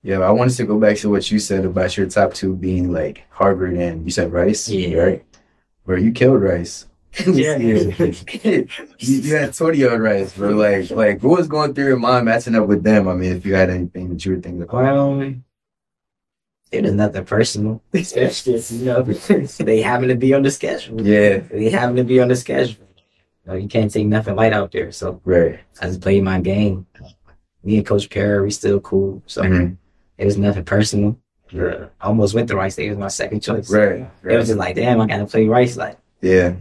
Yeah, I wanted to go back to what you said about your top two being like Harvard and you said Rice, Yeah. right? Where you killed Rice. Yeah. You had Tony on Rice, bro. Like what was going through your mind matching up with them? I mean, if you had anything that you were thinking about. Well, it is nothing personal. It's just, they happen to be on the schedule. Yeah. They happen to be on the schedule. You can't take nothing light out there. So Right. I just played my game. Me and Coach Perry, we still cool. So it was nothing personal. Yeah. I almost went to Rice State. It was my second choice. Right. It was just like, damn, I got to play Rice. Like, yeah.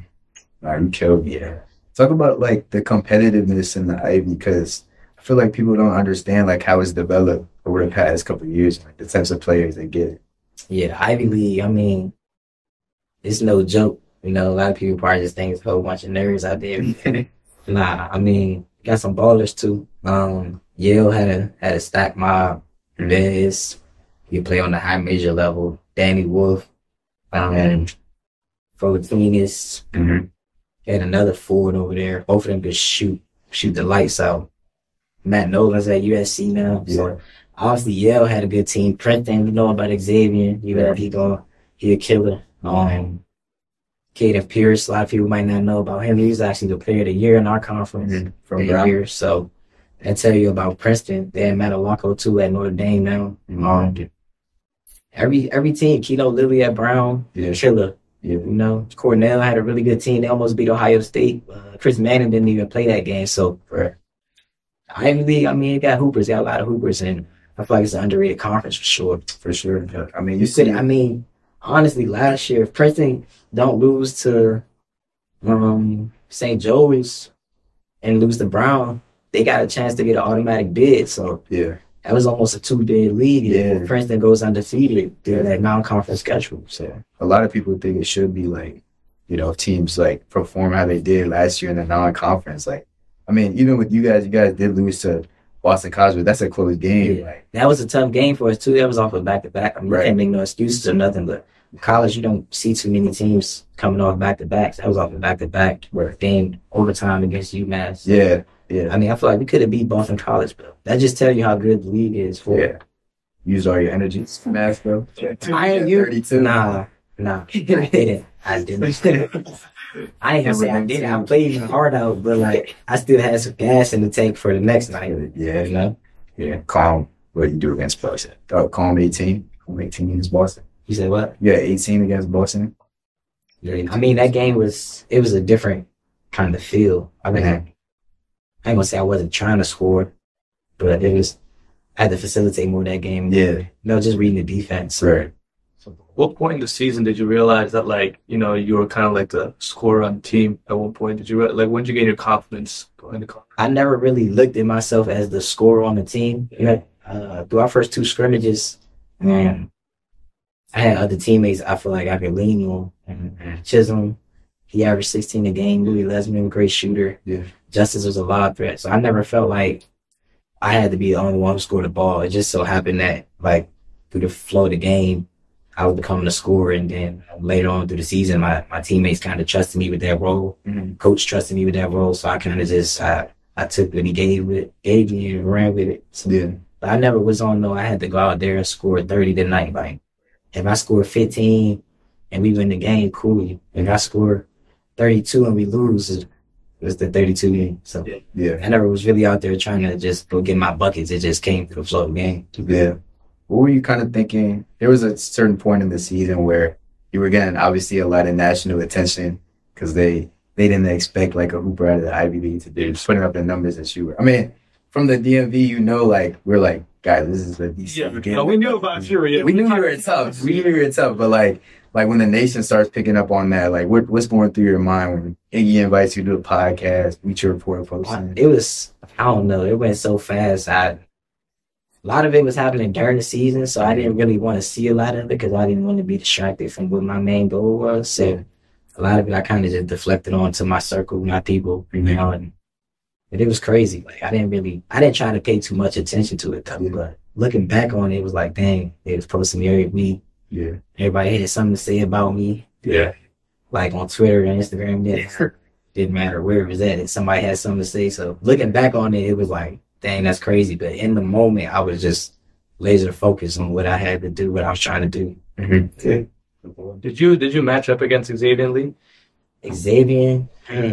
All right, you killed me. Yeah. Talk about like the competitiveness in the Ivy, because I feel like people don't understand like how it's developed over the past couple of years, like the types of players that get it. Yeah, the Ivy League, I mean, it's no joke. A lot of people probably just think it's a whole bunch of nerds out there. Nah, I mean, got some ballers too. Yale had a stack mob. Vez, you play on the high major level. Danny Wolf, Fortinis, had another forward over there. Both of them could shoot the lights out. Matt Nolan's at USC now. Yeah. So obviously Yale had a good team. Princeton, you know about Xavien. He a killer. Caden Pierce, a lot of people might not know about him. He was actually the player of the year in our conference from that year. So I tell you about Princeton. They had Matalonko too at Notre Dame now. Every team, Keno Lilly at Brown, killer. Yeah. Cornell had a really good team. They almost beat Ohio State. Chris Manning didn't even play that game. So Ivy League, I mean, it got hoopers. Got a lot of hoopers, and I feel like it's an underrated conference for sure. For sure. I mean, honestly, last year, if Princeton don't lose to St. Joe's and lose to Brown, they got a chance to get an automatic bid. So that was almost a 2-bid league. If Princeton goes undefeated, they're that non-conference schedule. So a lot of people think it should be like, if teams like perform how they did last year in the non-conference. Like, I mean, even with you guys did lose to Boston College, but that's a close game. Yeah. Like, that was a tough game for us too. That was off of back-to-back. I mean, you can't make no excuses or nothing, but in college, you don't see too many teams coming off back-to-backs. That was off of back-to-back. Game overtime against UMass. Yeah. I mean, I feel like we could have beat Boston College, but that just tells you how good the league is for. Yeah. Use all your energy. Mass, bro. I ain't you. 32. Nah. I didn't. I ain't gonna say I did it. I played hard out, but like I still had some gas in the tank for the next night. Yeah. Yeah. Calm. What you do against Boston? Calm 18. Calm 18 against Boston. You said what? Yeah, 18 against Boston. I mean, that game was a different kind of feel. I mean, I ain't gonna say I wasn't trying to score, but I had to facilitate more that game. Yeah. Just reading the defense. Right. So what point in the season did you realize that, like, you were kind of like the scorer on the team at one point? When did you gain your confidence going to college? I never really looked at myself as the scorer on the team. Through our first two scrimmages, I had other teammates I feel like I could lean on. Chisholm, he averaged 16 a game. Louis Lesman, great shooter. Yeah. Justice was a lob threat. So I never felt like I had to be the only one who scored the ball. It just so happened that, like, through the flow of the game, I was becoming a scorer. And then later on through the season, my teammates kind of trusted me with that role. Coach trusted me with that role. So I kind of just, I took what he gave me and ran with it. So, but I never was on, I had to go out there and score 30 tonight. Like, if I score 15 and we win the game, cool. If I score 32 and we lose, it's the 32 game. So I never was really out there trying to just go get my buckets. It just came through the flow of the game. Yeah. What were you kind of thinking? There was a certain point in the season where you were getting obviously a lot of national attention because they didn't expect like a hooper out of the Ivy League to do, putting up the numbers that you were. I mean, from the DMV, like, we're like, guys, this is a decent game. No, we knew about Fury. We knew you were tough. We knew you were tough, but like when the nation starts picking up on that, like what's going through your mind when Iggy invites you to a podcast, Bleacher Report posting? It was, I don't know, it went so fast. A lot of it was happening during the season, so I didn't really want to see a lot of it because I didn't want to be distracted from what my main goal was. So a lot of it I kind of just deflected onto my circle, my people, and it was crazy. Like I didn't try to pay too much attention to it though, but looking back on it, it was like, dang, they was posting me every week. Yeah. Everybody had something to say about me. Yeah. Like on Twitter and Instagram, didn't matter where it was at. Somebody had something to say. So looking back on it, it was like, dang, that's crazy. But in the moment, I was just laser focused on what I had to do, what I was trying to do. Mm-hmm. Did you match up against Xavien Lee? Xavien,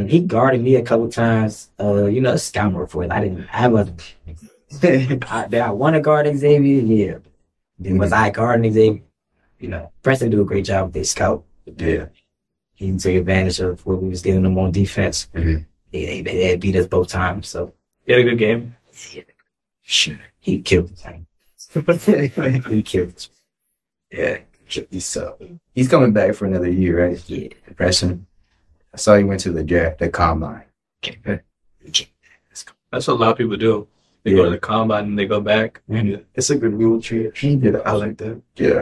he guarded me a couple times. You know, scouting report. I wasn't. Did I want to guard Xavier? Yeah. Then was I guarding Xavier? You know, Preston do a great job with their scout. Yeah. He took advantage of what we was giving them on defense. Mm-hmm. They had beat us both times. So He had a good game. yeah, sure, he killed the thing. He killed it. Yeah. He's coming back for another year, right? Yeah. Impression. I saw he went to the draft, the combine. That's what a lot of people do. They go to the combine and they go back. Mhm. It's a good mule tree. Yeah. I like that. Yeah.